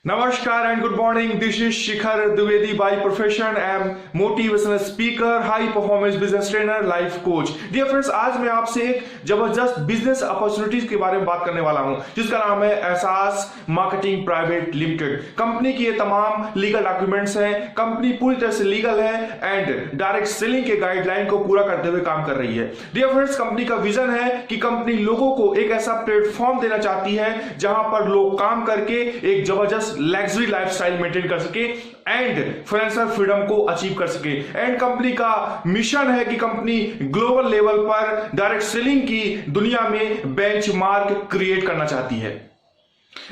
Namaskar and good morning. This is Shikhar Dwivedi by profession. I am motivational speaker, high performance business trainer, life coach. Dear friends, आज मैं आपसे एक जबरदस्त business opportunities के बारे में बात करने वाला हूं, जिसका नाम है एहसास मार्केटिंग प्राइवेट लिमिटेड। कंपनी की ये तमाम लीगल डॉक्यूमेंट्स हैं, कंपनी पूरी तरह से लीगल है एंड डायरेक्ट सेलिंग के गाइडलाइन को पूरा करते हुए काम कर रही है। डियर फ्रेंड्स, कंपनी का विजन है कि कंपनी लोगों को एक ऐसा प्लेटफॉर्म देना चाहती है जहां पर लोग काम करके एक जबरदस्त लग्जरी लाइफस्टाइल मेंटेन कर सके एंड फाइनेंशियल फ्रीडम को अचीव कर सके। एंड कंपनी का मिशन है कि कंपनी ग्लोबल लेवल पर डायरेक्ट सेलिंग की दुनिया में बेंचमार्क क्रिएट करना चाहती है।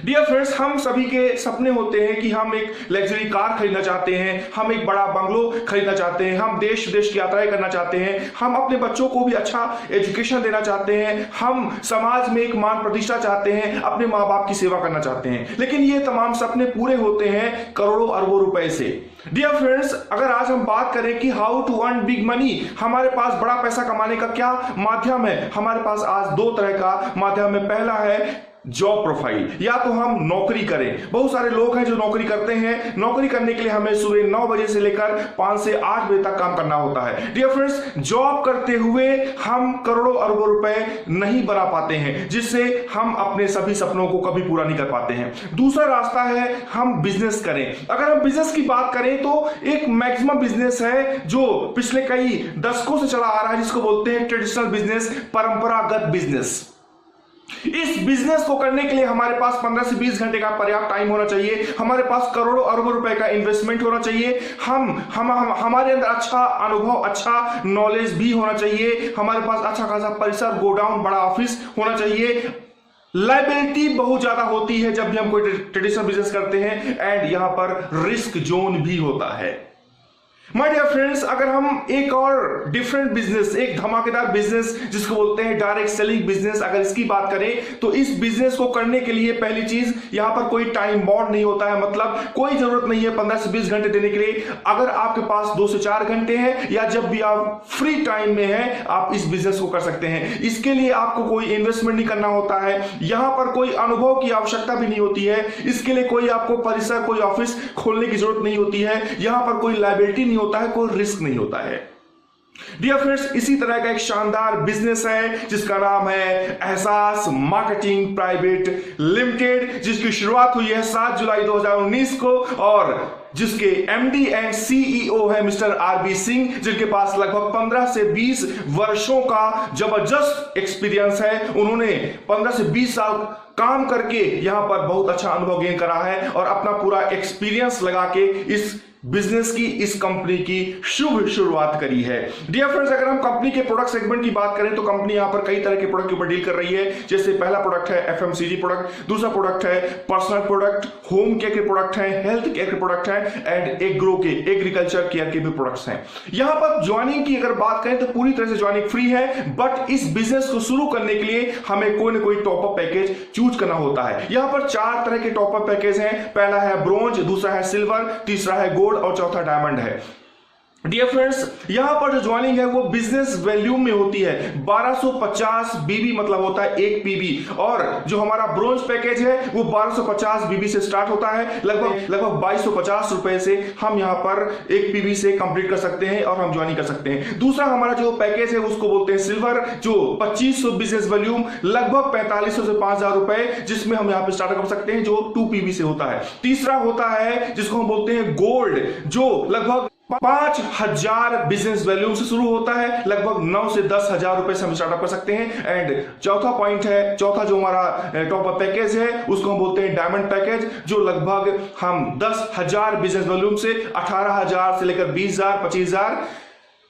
डियर फ्रेंड्स, हम सभी के सपने होते हैं कि हम एक लग्जरी कार खरीदना चाहते हैं, हम एक बड़ा बंगलो खरीदना चाहते हैं, हम देश विदेश की यात्राएं करना चाहते हैं, हम अपने बच्चों को भी अच्छा एजुकेशन देना चाहते हैं, हम समाज में एक मान प्रतिष्ठा चाहते हैं, अपने माँ बाप की सेवा करना चाहते हैं। लेकिन ये तमाम सपने पूरे होते हैं करोड़ों अरबों रुपए से। डियर फ्रेंड्स, अगर आज हम बात करें कि how to earn big money, हमारे पास बड़ा पैसा कमाने का क्या माध्यम है, हमारे पास आज दो तरह का माध्यम है। पहला है जॉब प्रोफाइल, या तो हम नौकरी करें। बहुत सारे लोग हैं जो नौकरी करते हैं। नौकरी करने के लिए हमें सुबह 9 बजे से लेकर 5 से 8 बजे तक काम करना होता है। डियर फ्रेंड्स, जॉब करते हुए हम करोड़ों अरबों रुपए नहीं बना पाते हैं, जिससे हम अपने सभी सपनों को कभी पूरा नहीं कर पाते हैं। दूसरा रास्ता है हम बिजनेस करें। अगर हम बिजनेस की बात करें तो एक मैक्सिमम बिजनेस है जो पिछले कई दशकों से चला आ रहा है, जिसको बोलते हैं ट्रेडिशनल बिजनेस, परंपरागत बिजनेस। इस बिजनेस को करने के लिए हमारे पास 15 से 20 घंटे का पर्याप्त टाइम होना चाहिए, हमारे पास करोड़ों अरबों रुपए का इन्वेस्टमेंट होना चाहिए, हमारे अंदर अच्छा अनुभव, अच्छा नॉलेज भी होना चाहिए, हमारे पास अच्छा खासा परिसर, गोडाउन, बड़ा ऑफिस होना चाहिए। लायबिलिटी बहुत ज्यादा होती है जब भी हम कोई ट्रेडिशनल बिजनेस करते हैं एंड यहां पर रिस्क जोन भी होता है। माय डियर फ्रेंड्स, अगर हम एक और डिफरेंट बिजनेस, एक धमाकेदार बिजनेस जिसको बोलते हैं डायरेक्ट सेलिंग बिजनेस, अगर इसकी बात करें तो इस बिजनेस को करने के लिए पहली चीज, यहां पर कोई टाइम बाउंड नहीं होता है, मतलब कोई जरूरत नहीं है 15 से 20 घंटे देने के लिए। अगर आपके पास 2 से 4 घंटे हैं या जब भी आप फ्री टाइम में हैं, आप इस बिजनेस को कर सकते हैं। इसके लिए आपको कोई इन्वेस्टमेंट नहीं करना होता है, यहां पर कोई अनुभव की आवश्यकता भी नहीं होती है, इसके लिए कोई आपको परिसर, कोई ऑफिस खोलने की जरूरत नहीं होती है, यहां पर कोई लायबिलिटी नहीं होता है, कोई रिस्क नहीं होता है। डियर फ्रेंड्स, इसी तरह का एक शानदार बिजनेस है जिसका नाम है एहसास मार्केटिंग प्राइवेट लिमिटेड, जिसकी शुरुआत हुई है 7 जुलाई 2019 को और जिसके एमडी एंड सीईओ है मिस्टर आरबी सिंह, जिनके पास लगभग 15 से 20 वर्षों का जबरदस्त एक्सपीरियंस है। उन्होंने 15 से 20 साल काम करके यहां पर बहुत अच्छा अनुभव गेन करा है और अपना पूरा एक्सपीरियंस लगा के इस बिजनेस की, इस कंपनी की शुभ शुरुआत करी है। डियर फ्रेंड्स, अगर हम कंपनी के प्रोडक्ट सेगमेंट की बात करें तो कंपनी यहां पर कई तरह के प्रोडक्ट के ऊपर डील कर रही है। जैसे पहला प्रोडक्ट है एफएमसीजी प्रोडक्ट, दूसरा प्रोडक्ट है पर्सनल प्रोडक्ट, होम केयर के प्रोडक्ट हैं, हेल्थ केयर के प्रोडक्ट हैं एंड एग्रो के, एग्रीकल्चर केयर के भी प्रोडक्ट्स हैं। यहां पर ज्वाइनिंग की अगर बात करें तो पूरी तरह से ज्वाइनिंग फ्री है, बट इस बिजनेस को शुरू करने के लिए हमें कोई ना कोई टॉपअप पैकेज चूज करना होता है। यहां पर 4 तरह के टॉपअप पैकेज हैं। पहला है ब्रोंज, दूसरा है सिल्वर, तीसरा है गोल्ड और चौथा डायमंड है। डियर फ्रेंड्स, यहां पर जो ज्वाइनिंग है वो बिजनेस वैल्यूम में होती है। 1250 बीबी मतलब होता है 1 पीबी, और जो हमारा ब्रोंज पैकेज है वो 1250 बीबी से स्टार्ट होता है। लगभग 2250 रुपए से हम यहां पर 1 पीबी से कंप्लीट कर सकते हैं और हम ज्वाइनिंग कर सकते हैं। दूसरा हमारा जो पैकेज है उसको बोलते हैं सिल्वर, जो 2500 बिजनेस वैल्यूम, लगभग 4500 से 5000 रुपए, जिसमें हम यहां पर स्टार्ट कर सकते हैं, जो 2 पीबी से होता है। तीसरा होता है जिसको हम बोलते हैं गोल्ड, जो लगभग 5000 बिजनेस वैल्यूम से शुरू होता है, लगभग 9 से 10,000 रुपए से हम स्टार्टअप कर सकते हैं। एंड चौथा पॉइंट है, चौथा जो हमारा टॉप अप पैकेज है उसको हम बोलते हैं डायमंड पैकेज, जो लगभग हम 10,000 बिजनेस वैल्यूम से 18,000 से लेकर 20,000, 25,000,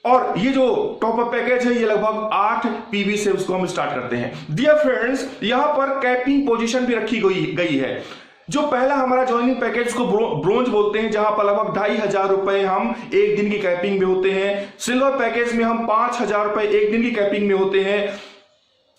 और ये जो टॉप अप पैकेज है ये लगभग 8 पीबी से उसको हम स्टार्ट करते हैं। डियर फ्रेंड्स, यहां पर कैपिंग पोजीशन भी रखी गई है। जो पहला हमारा ज्वाइनिंग पैकेज को ब्रोंज बोलते हैं, जहां पर लगभग 2,500 रुपए हम एक दिन की कैपिंग में होते हैं। सिल्वर पैकेज में हम 5,000 रुपए एक दिन की कैपिंग में होते हैं।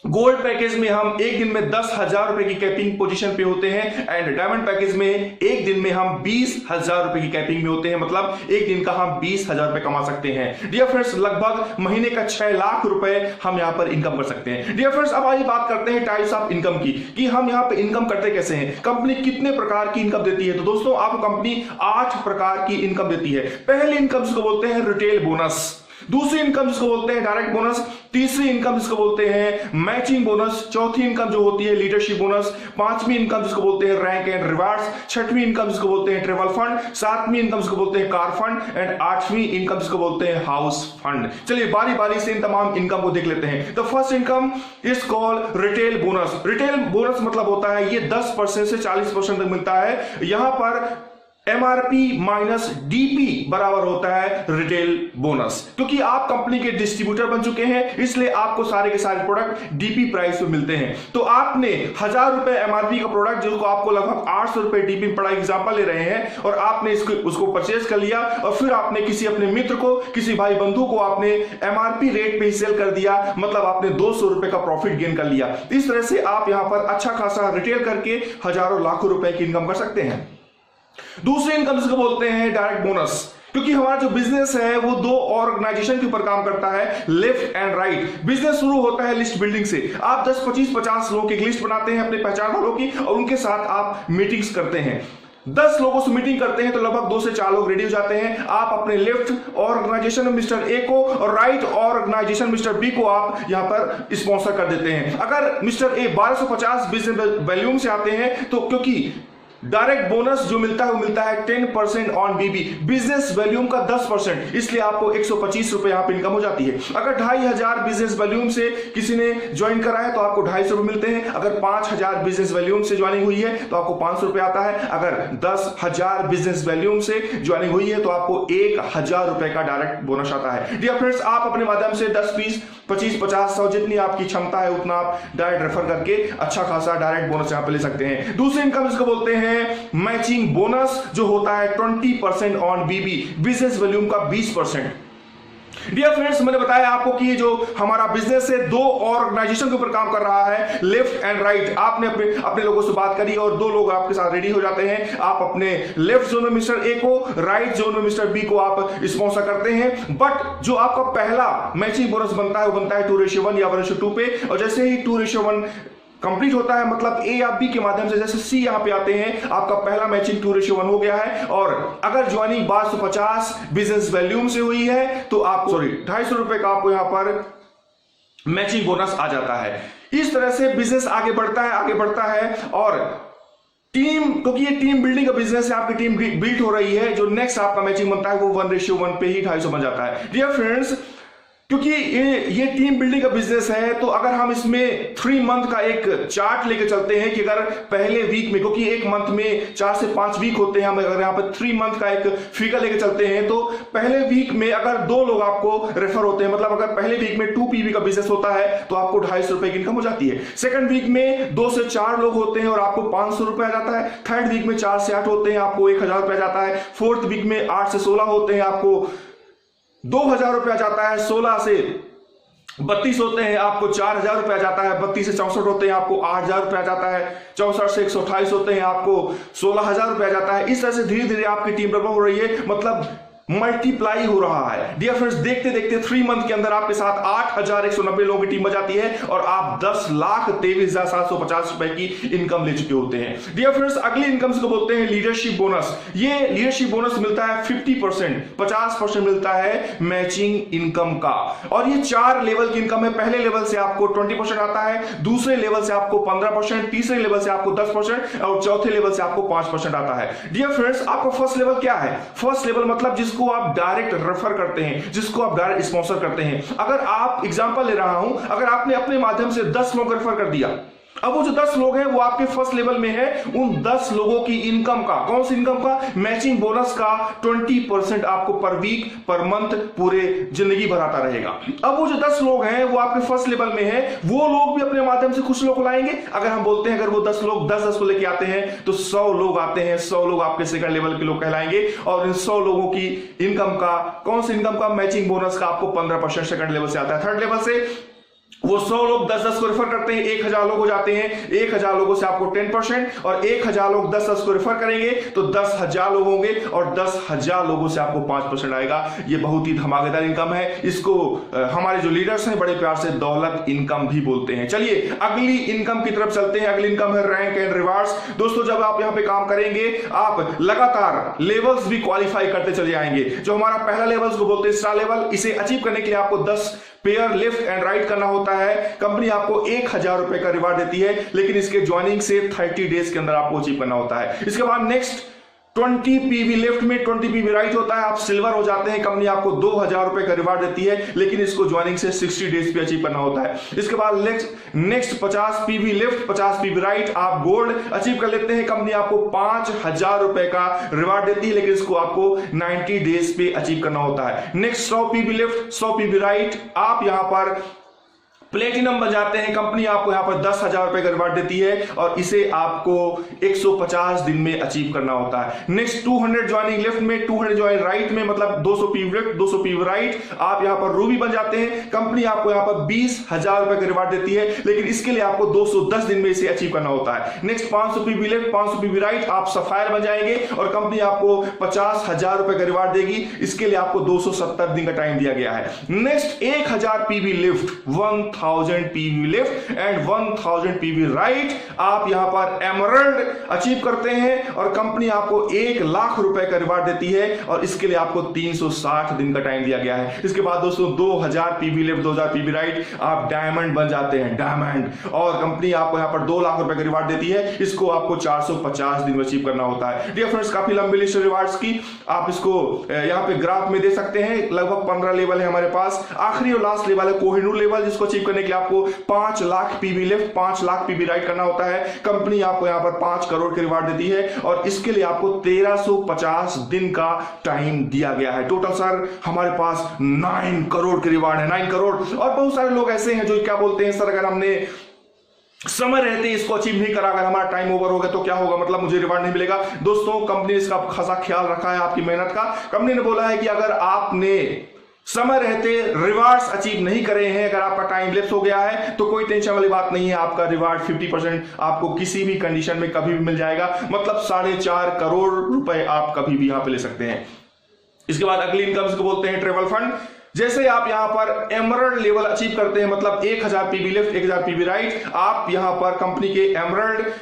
गोल्ड पैकेज में हम एक दिन में 10,000 रुपए की कैपिंग पोजीशन पे होते हैं एंड डायमंड पैकेज में एक दिन में हम 20,000 रुपए की कैपिंग में होते हैं, मतलब एक दिन का हम 20,000 रुपए कमा सकते हैं। डियर फ्रेंड्स, लगभग महीने का 6 लाख रुपए हम यहां पर इनकम कर सकते हैं। डियर फ्रेंड्स, अब आइए बात करते हैं टाइप्स ऑफ इनकम की, कि हम यहां पर इनकम करते कैसे हैं, कंपनी कितने प्रकार की इनकम देती है। तो दोस्तों, आपको कंपनी 8 प्रकार की इनकम देती है। पहली इनकम जिसको बोलते हैं रिटेल बोनस, दूसरी इनकम जिसको बोलते हैं डायरेक्ट बोनस, तीसरी इनकम जिसको बोलते हैं मैचिंग बोनस, चौथी इनकम जो होती है लीडरशिप बोनस, पांचवी इनकम जिसको बोलते हैं रैंक एंड रिवार्ड्स, छठवीं इनकम जिसको बोलते हैं ट्रेवल फंड, सातवीं इनकम जिसको बोलते हैं कार फंड एंड आठवीं इनकम जिसको बोलते हैं हाउस फंड। चलिए बारी बारी से इन तमाम इनकम को देख लेते हैं। The first income is called retail bonus. Retail bonus मतलब होता है ये 10% से 40% तक मिलता है। यहां पर MRP माइनस DP बराबर होता है रिटेल बोनस। क्योंकि आप कंपनी के डिस्ट्रीब्यूटर बन चुके हैं, इसलिए आपको सारे के सारे प्रोडक्ट DP प्राइस पे मिलते हैं। तो आपने 1,000 रुपए MRP का प्रोडक्ट जिसको आपको लगभग 800 रुपए DP पड़ा, एग्जाम्पल ले रहे हैं, और आपने उसको परचेज कर लिया और फिर आपने किसी अपने मित्र को, किसी भाई बंधु को आपने MRP रेट पे ही सेल कर दिया, मतलब आपने 200 रुपए का प्रॉफिट गेन कर लिया। इस तरह से आप यहां पर अच्छा खासा रिटेल करके हजारों लाखों रुपए की इनकम कर सकते हैं। दूसरी इनकम जिसको बोलते हैं डायरेक्ट बोनस, क्योंकि हमारा जो बिजनेस है वो दो ऑर्गेनाइजेशन के ऊपर काम करता है, लेफ्ट एंड राइट। बिजनेस शुरू होता है लिस्ट बिल्डिंग से। आप 10, 25, 50 लोगों की लिस्ट बनाते हैं अपने पहचान वालों की, और उनके साथ आप मीटिंग्स करते हैं। 10 लोगों से मीटिंग करते हैं तो लगभग 2 से 4 लोग रेडी हो जाते हैं। आप अपने लेफ्ट ऑर्गेनाइजेशन मिस्टर ए को और राइट ऑर्गेनाइजेशन मिस्टर बी को आप यहां पर स्पॉन्सर कर देते हैं। अगर मिस्टर ए 1250 बिजनेस वॉल्यूम से आते हैं तो क्योंकि डायरेक्ट बोनस जो मिलता है वो मिलता है 10% ऑन बीबी, बिजनेस वॉल्यूम का 10%, इसलिए आपको 125 रुपए यहां पर इनकम हो जाती है। अगर 2,500 बिजनेस वॉल्यूम से किसी ने ज्वाइन करा है तो आपको 250 रुपए मिलते हैं। अगर 5,000 बिजनेस वॉल्यूम से ज्वाइनिंग हुई है तो आपको 500 रुपए आता है। अगर 10,000 बिजनेस वॉल्यूम से ज्वाइनिंग हुई है तो आपको 1,000 रुपए का डायरेक्ट बोनस आता है। डियर फ्रेंड्स, आप अपने माध्यम से 10, 20, 25, 50, 100 जितनी आपकी क्षमता है उतना आप डायरेक्ट रेफर करके अच्छा खासा डायरेक्ट बोनस यहां पे ले सकते हैं। दूसरी इनकम इसको बोलते हैं मैचिंग बोनस, जो होता है 20% ऑन बीबी, बिजनेस वॉल्यूम का 20%। डियर फ्रेंड्स, मैंने बताया आपको कि ये जो हमारा बिजनेस है 2 ऑर्गेनाइजेशन के ऊपर काम कर रहा है, लेफ्ट एंड राइट। आपने अपने लोगों से बात करी और 2 लोग आपके साथ रेडी हो जाते हैं। आप अपने लेफ्ट जोन में मिस्टर ए को, राइट जोन में मिस्टर बी को आप स्पॉन्सर करते हैं। बट जो आपका पहला मैचिंग बोनस बनता है वो बनता है 2:1 या 1:2 पे, और जैसे ही 2:1 कंप्लीट होता है, मतलब ए या बी के माध्यम से जैसे सी यहां पे आते हैं, आपका पहला मैचिंग 2:1 हो गया है। और अगर ज्वाइनिंग 1250 बिजनेस वॉल्यूम से हुई है तो आपको 250 रुपए का आपको यहां पर मैचिंग बोनस आ जाता है। इस तरह से बिजनेस आगे बढ़ता है और टीम, क्योंकि ये टीम बिल्डिंग का बिजनेस है, आपकी टीम बिल्ड हो रही है, जो नेक्स्ट आपका मैचिंग बनता है वो 1:1 पे ही 250 बन जाता है। डियर फ्रेंड्स, क्योंकि ये टीम बिल्डिंग का बिजनेस है, तो अगर हम इसमें 3 मंथ का एक चार्ट लेके चलते हैं कि अगर पहले वीक में, क्योंकि एक मंथ में 4 से 5 वीक होते हैं, हम अगर यहाँ पर 3 मंथ का एक फिगर लेके चलते हैं तो पहले वीक में अगर 2 लोग आपको रेफर होते हैं, मतलब अगर पहले वीक में 2 PV का बिजनेस होता है तो आपको 250 रुपए की इनकम हो जाती है। सेकंड वीक में 2 से 4 लोग होते हैं और आपको 500 रुपए आ जाता है। थर्ड वीक में 4 से 8 होते हैं, आपको 1,000 रुपए आ जाता है। फोर्थ वीक में 8 से 16 होते हैं, आपको 2,000 रुपए आ जाता है। 16 से 32 होते हैं, आपको 4,000 रुपए आ जाता है। 32 से 64 होते हैं, आपको 8,000 रुपए आ जाता है। 64 से 128 होते हैं, आपको 16,000 रुपए आ जाता है। इस तरह से धीरे धीरे आपकी टीम डेवलप हो रही है, मतलब मल्टीप्लाई हो रहा है। डियर फ्रेंड्स, देखते देखते 3 मंथ के अंदर आपके साथ 8,190 लोगों की टीम बन जाती है और आप 10,23,750 रुपए की इनकम ले चुके होते हैं। डियर फ्रेंड्स, अगली इनकम को बोलते हैं लीडरशिप बोनस। ये लीडरशिप बोनस मिलता है 50% मिलता है मैचिंग इनकम का, और ये 4 लेवल की इनकम है। पहले लेवल से आपको 20% आता है, दूसरे लेवल से आपको 15%, तीसरे लेवल से आपको 10% और चौथे लेवल से आपको 5% आता है। डियर फ्रेंड्स, आपका फर्स्ट लेवल क्या है? फर्स्ट लेवल मतलब जिसको आप डायरेक्ट रेफर करते हैं, जिसको आप डायरेक्ट स्पॉन्सर करते हैं। अगर आप एग्जांपल ले रहा हूं, अगर आपने अपने माध्यम से 10 लोग रेफर कर दिया, अब वो जो 10 लोग हैं वो आपके फर्स्ट लेवल में है, उन 10 लोगों की इनकम का, कौन सी इनकम का? मैचिंग बोनस का 20% आपको पर वीक, पर मंथ, पूरे जिंदगी भर आता रहेगा। अब वो जो 10 लोग हैं वो आपके फर्स्ट लेवल में है, वो लोग भी अपने माध्यम से कुछ लोग को लाएंगे। अगर हम बोलते हैं अगर वो 10 लोग 10 को लेके आते हैं तो 100 लोग आते हैं, 100 लोग आपके सेकंड लेवल के लोग कहलाएंगे। और इन 100 लोगों की इनकम का, कौन सी इनकम का? मैचिंग बोनस का आपको 15% सेकंड लेवल से आता है। थर्ड लेवल से वो 100 लोग 10-10 को रेफर करते हैं, 1000 लोग हो जाते हैं। 1000 लोगों से आपको 10% और 1000 लोग 10-10 को रेफर करेंगे तो 10,000 लोग होंगे और 10,000 लोगों से आपको 5% आएगा। ये बहुत ही धमाकेदार इनकम है। इसको हमारे जो लीडर्स हैं बड़े प्यार से दौलत इनकम भी बोलते हैं। चलिए अगली इनकम की तरफ चलते हैं। अगली इनकम है रैंक एंड रिवार्ड्स। दोस्तों जब आप यहां पे काम करेंगे आप लगातार लेवल्स भी क्वालिफाई करते चले जाएंगे। जो हमारा पहला लेवल को बोलते हैं स्टार लेवल, इसे अचीव करने के लिए आपको 10 पेयर लेफ्ट एंड राइट करना होता है। कंपनी आपको 1000 रुपए का रिवार्ड देती है, लेकिन इसके ज्वाइनिंग से 30 डेज के अंदर आपको अचीव करना होता है। इसके बाद नेक्स्ट 20 पीवी लेफ्ट में 20 पीवी राइट होता है, आप सिल्वर हो जाते हैं। कंपनी आपको 2000 रुपए का रिवार्ड देती है, लेकिन इसको ज्वाइनिंग से 60 डेज पे अचीव करना होता है। इसके बाद next 50 PV left 50 PV right, आप गोल्ड अचीव कर लेते हैं। कंपनी आपको 5000 रुपए का रिवार्ड देती है, लेकिन इसको आपको 90 डेज पे अचीव करना होता है। Next 100 PV left 100 PV right, आप यहां पर प्लेटिनम बन जाते हैं। कंपनी आपको यहां पर 10,000 रुपए का रिवार्ड देती है और इसे आपको 150 दिन में अचीव करना होता है। नेक्स्ट 200 ज्वाइनिंग लेफ्ट में 200 ज्वाइन राइट में, मतलब 200 पीवी लेफ्ट 200 पीवी राइट, आप यहां पर रूबी बन जाते हैं। कंपनी आपको यहां पर 20,000 रुपए का रिवार्ड देती है, लेकिन इसके लिए आपको 210 दिन में इसे अचीव करना होता है। Next 500 PV left 500 PV right, आप सफायर बन जाएंगे और कंपनी आपको 50,000 रुपए का रिवार्ड देगी। इसके लिए आपको 270 दिन का टाइम दिया गया है। Next 1000 PV left 1000 PV left and 1000 PV right, आप यहां पर एमरल्ड अचीव करते हैं और कंपनी आपको 1 लाख रुपए का रिवार्ड देती है और इसके लिए आपको 360 दिन का टाइम दिया गया है। इसके बाद दोस्तों 2000 पीवी लेफ्ट 2000 पीवी राइट, आप डायमंड बन जाते हैं, डायमंड, और कंपनी आपको यहां पर 2 लाख रुपए का रिवार्ड देती है। इसको आपको 450 दिन में अचीव करना होता है। डियर फ्रेंड्स, काफी लंबी लिस्ट रिवार्ड्स की, आप इसको यहां पे ग्राफ में दे सकते हैं। लगभग 15 लेवल है हमारे पास। आखिरी और लास्ट लेवल है कोहिनूर लेवल, जिसको अचीव करने के लिए आपको 5 lakh PV left 5 lakh PV right करना होता है। कंपनी आपको यहां पर 5 करोड़ के रिवार्ड देती है और इसके लिए आपको 1350 दिन का टाइम दिया गया है। टोटल सर हमारे पास 9 करोड़ के रिवार्ड है, 9 करोड़। और बहुत सारे लोग ऐसे हैं जो क्या बोलते हैं, सर अगर हमने समय रहते इसको अचीव नहीं करा, अगर हमारा टाइम ओवर हो गया तो क्या होगा, मतलब मुझे रिवार्ड नहीं मिलेगा। दोस्तों कंपनी ने इसका खासा ख्याल रखा है आपकी मेहनत का। कंपनी ने बोला है कि अगर आपने समय रहते रिवार्ड्स अचीव नहीं करे हैं, अगर आपका टाइम लैप्स हो गया है तो कोई टेंशन वाली बात नहीं है, आपका रिवार्ड 50% आपको किसी भी कंडीशन में कभी भी मिल जाएगा। मतलब 4.5 करोड़ रुपए आप कभी भी यहां पे ले सकते हैं। इसके बाद अगली इनकम को बोलते हैं ट्रेवल फंड। जैसे आप यहां पर एमरल्ड लेवल अचीव करते हैं, मतलब 1000 पीवी लेफ्ट 1000 पीवी राइट, आप यहां पर कंपनी के एमरल्ड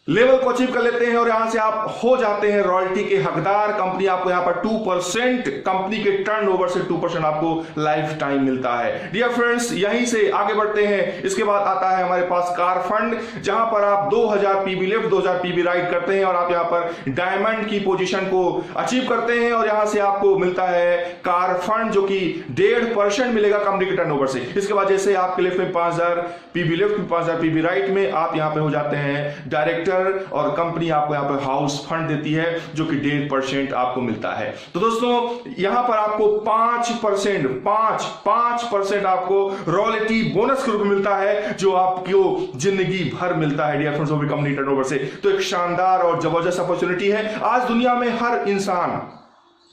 लेवल को अचीव कर लेते हैं और यहां से आप हो जाते हैं रॉयल्टी के हकदार। कंपनी आपको यहां पर 2% कंपनी के टर्नओवर से 2% आपको लाइफ टाइम मिलता है। डियर फ्रेंड्स, यहीं से आगे बढ़ते हैं। इसके बाद आता है हमारे पास कार फंड, जहां पर आप 2000 पीवी लेफ्ट 2000 पीवी राइट करते हैं और आप यहां पर डायमंड की पोजीशन को अचीव करते हैं और यहां से आपको मिलता है कार फंड, जो कि 1.5% मिलेगा कंपनी के टर्नओवर से। इसके बाद जैसे आपके लेफ्ट में 5000 पीवी लेफ्ट 5000 पीवी राइट में, आप यहां पे हो जाते हैं डायरेक्टर और कंपनी आपको यहां पर हाउस फंड देती है, जो कि 1.5% आपको मिलता है। तो दोस्तों यहां पर आपको 5% आपको रॉयल्टी बोनस के रूप में मिलता है, जो आपको जिंदगी भर मिलता है डियर फ्रेंड्स, वो भी कंपनी टर्नओवर से। तो एक शानदार और जबरदस्त अपॉर्चुनिटी है। आज दुनिया में हर इंसान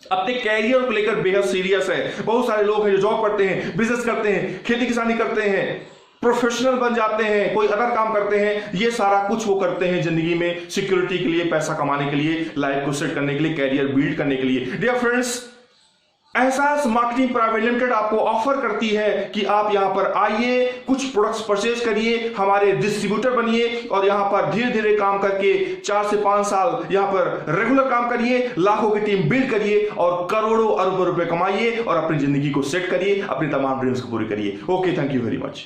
अपने कैरियर को लेकर बेहद सीरियस है। बहुत सारे लोग हैं जो जॉब करते हैं, बिजनेस करते हैं, खेती किसानी करते हैं, प्रोफेशनल बन जाते हैं, कोई अदर काम करते हैं। ये सारा कुछ वो करते हैं जिंदगी में सिक्योरिटी के लिए, पैसा कमाने के लिए, लाइफ को सेट करने के लिए, कैरियर बिल्ड करने के लिए। डियर फ्रेंड्स, एहसास मार्केटिंग प्राइवेट लिमिटेड आपको ऑफर करती है कि आप यहां पर आइए, कुछ प्रोडक्ट्स परचेज करिए, हमारे डिस्ट्रीब्यूटर बनिए और यहां पर धीरे धीरे काम करके 4 से 5 साल यहां पर रेगुलर काम करिए, लाखों की टीम बिल्ड करिए और करोड़ों अरबों रुपए कमाइए और अपनी जिंदगी को सेट करिए, अपनी तमाम ड्रीम्स को पूरी करिए। Okay, thank you very much.